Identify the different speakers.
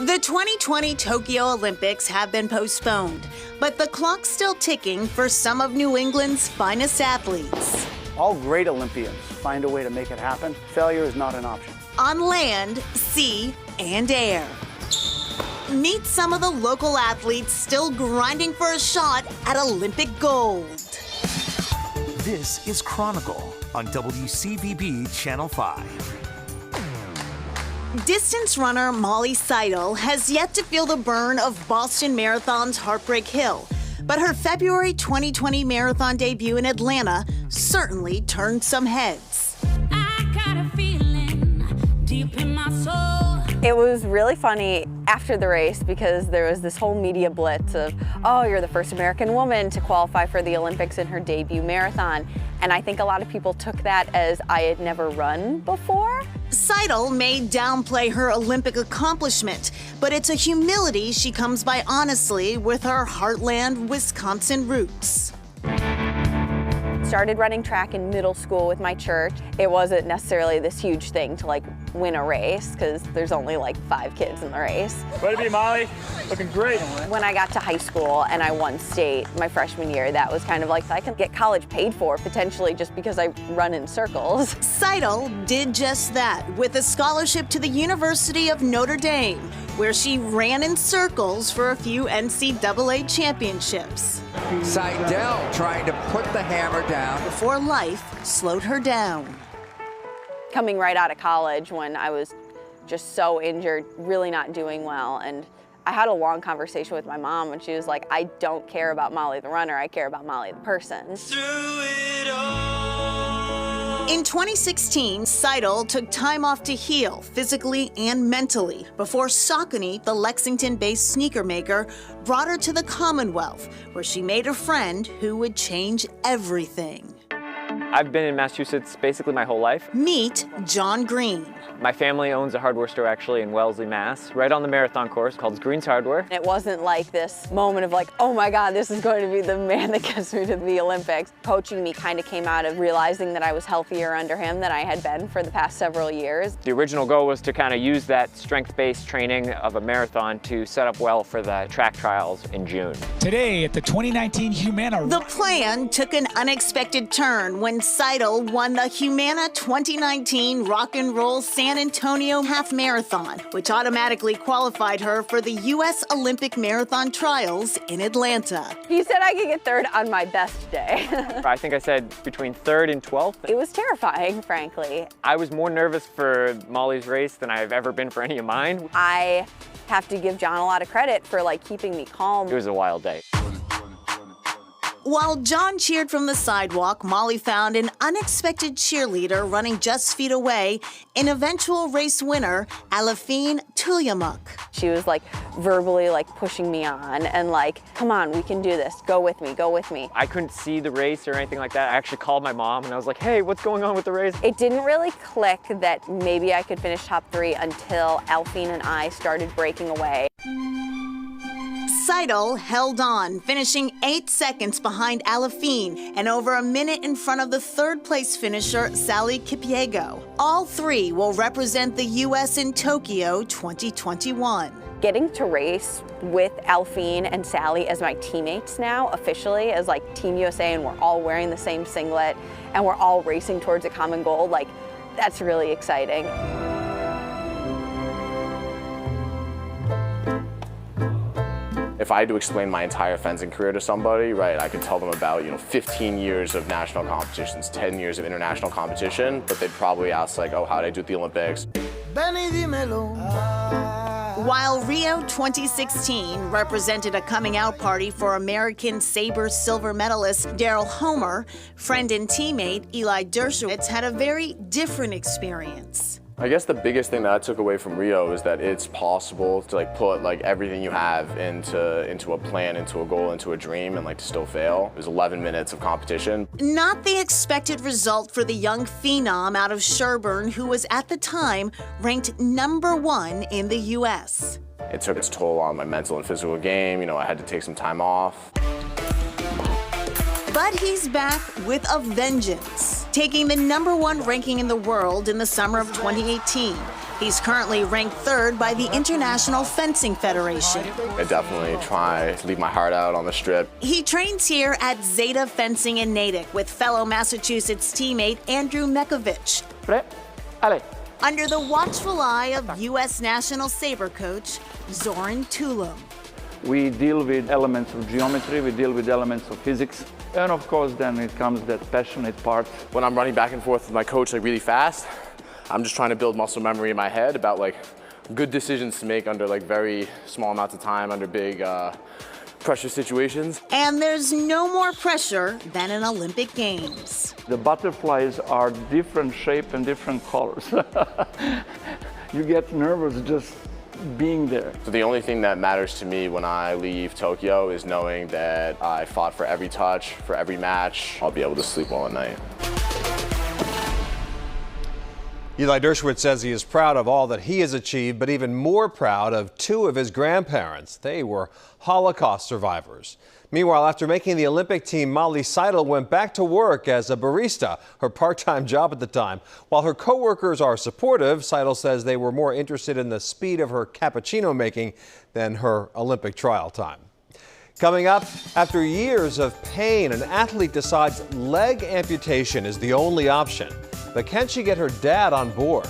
Speaker 1: The 2020 Tokyo Olympics have been postponed, but the clock's still ticking for some of New England's finest athletes.
Speaker 2: All great Olympians find a way to make it happen. Failure is not an option.
Speaker 1: On land, sea, and air. Meet some of the local athletes still grinding for a shot at Olympic gold.
Speaker 3: This is Chronicle on WCVB Channel 5.
Speaker 1: Distance runner Molly Seidel has yet to feel the burn of Boston Marathon's Heartbreak Hill, but her February 2020 marathon debut in Atlanta certainly turned some heads.
Speaker 4: I got a feeling deep in my soul.
Speaker 5: It was really funny after the race because there was this whole media blitz of, oh, you're the first American woman to qualify for the Olympics in her debut marathon. And I think a lot of people took that as I had never run before.
Speaker 1: Seidel may downplay her Olympic accomplishment, but it's a humility she comes by honestly with her Heartland, Wisconsin roots.
Speaker 5: Started running track in middle school with my church. It wasn't necessarily this huge thing to win a race because there's only 5 kids in the race.
Speaker 6: Way to be, Molly. Looking great.
Speaker 5: When I got to high school and I won state my freshman year, that was kind of I can get college paid for potentially just because I run in circles.
Speaker 1: Seidel did just that with a scholarship to the University of Notre Dame, where she ran in circles for a few NCAA championships.
Speaker 7: Seidel trying to put the hammer down.
Speaker 1: Before life slowed her down.
Speaker 5: Coming right out of college when I was just so injured, really not doing well, and I had a long conversation with my mom and she was like, I don't care about Molly the runner, I care about Molly the person.
Speaker 1: In 2016, Seidel took time off to heal physically and mentally before Saucony, the Lexington-based sneaker maker, brought her to the Commonwealth, where she made a friend who would change everything.
Speaker 8: I've been in Massachusetts basically my whole life.
Speaker 1: Meet John Green.
Speaker 8: My family owns a hardware store actually in Wellesley, Mass, right on the marathon course called Green's Hardware.
Speaker 5: It wasn't this moment of oh my God, this is going to be the man that gets me to the Olympics. Coaching me kind of came out of realizing that I was healthier under him than I had been for the past several years.
Speaker 8: The original goal was to kind of use that strength-based training of a marathon to set up well for the track trials in June.
Speaker 9: Today at the 2019 Humana.
Speaker 1: The plan took an unexpected turn when Seidel won the Humana 2019 Rock and Roll San Antonio Half Marathon, which automatically qualified her for the U.S. Olympic Marathon Trials in Atlanta.
Speaker 5: He said I could get third on my best day.
Speaker 8: I think I said between 3rd and 12th.
Speaker 5: It was terrifying, frankly.
Speaker 8: I was more nervous for Molly's race than I've ever been for any of mine.
Speaker 5: I have to give John a lot of credit for keeping me calm.
Speaker 8: It was a wild day.
Speaker 1: While John cheered from the sidewalk, Molly found an unexpected cheerleader running just feet away, an eventual race winner, Alafine Tuliamuk.
Speaker 5: She was verbally pushing me on and come on, we can do this, go with me, go with me.
Speaker 8: I couldn't see the race or anything like that. I actually called my mom and I was like, hey, what's going on with the race?
Speaker 5: It didn't really click that maybe I could finish top 3 until Alafine and I started breaking away.
Speaker 1: Seidel held on, finishing 8 seconds behind Alafine and over a minute in front of the 3rd place finisher, Sally Kipyego. All 3 will represent the U.S. in Tokyo 2021.
Speaker 5: Getting to race with Alafine and Sally as my teammates now, officially, as Team USA, and we're all wearing the same singlet, and we're all racing towards a common goal, that's really exciting.
Speaker 10: If I had to explain my entire fencing career to somebody, I could tell them about 15 years of national competitions, 10 years of international competition, but they'd probably ask oh, how did I do at the Olympics?
Speaker 1: While Rio 2016 represented a coming out party for American saber silver medalist Daryl Homer, friend and teammate Eli Dershowitz had a very different experience.
Speaker 10: I guess the biggest thing that I took away from Rio is that it's possible to put everything you have into a plan, into a goal, into a dream, and to still fail. It was 11 minutes of competition.
Speaker 1: Not the expected result for the young phenom out of Sherburne, who was at the time ranked #1 in the U.S.
Speaker 10: It took its toll on my mental and physical game. I had to take some time off.
Speaker 1: But he's back with a vengeance, taking the #1 ranking in the world in the summer of 2018, He's currently ranked 3rd by the International Fencing Federation.
Speaker 10: I definitely try to leave my heart out on the strip.
Speaker 1: He trains here at Zeta Fencing in Natick with fellow Massachusetts teammate Andrew Mekovich. Under the watchful eye of U.S. national saber coach Zoran Tulum.
Speaker 6: We deal with elements of geometry, we deal with elements of physics, and of course then it comes that passionate part.
Speaker 10: When I'm running back and forth with my coach like really fast, I'm just trying to build muscle memory in my head about like good decisions to make under like very small amounts of time under big pressure situations.
Speaker 1: And there's no more pressure than in Olympic Games.
Speaker 6: The butterflies are different shape and different colors. You get nervous just being there.
Speaker 10: So the only thing that matters to me when I leave Tokyo is knowing that I fought for every touch, for every match. I'll be able to sleep well at night.
Speaker 11: Eli Dershowitz says he is proud of all that he has achieved, but even more proud of 2 of his grandparents. They were Holocaust survivors. Meanwhile, after making the Olympic team, Molly Seidel went back to work as a barista, her part-time job at the time. While her co-workers are supportive, Seidel says they were more interested in the speed of her cappuccino making than her Olympic trial time. Coming up, after years of pain, an athlete decides leg amputation is the only option. But can she get her dad on board?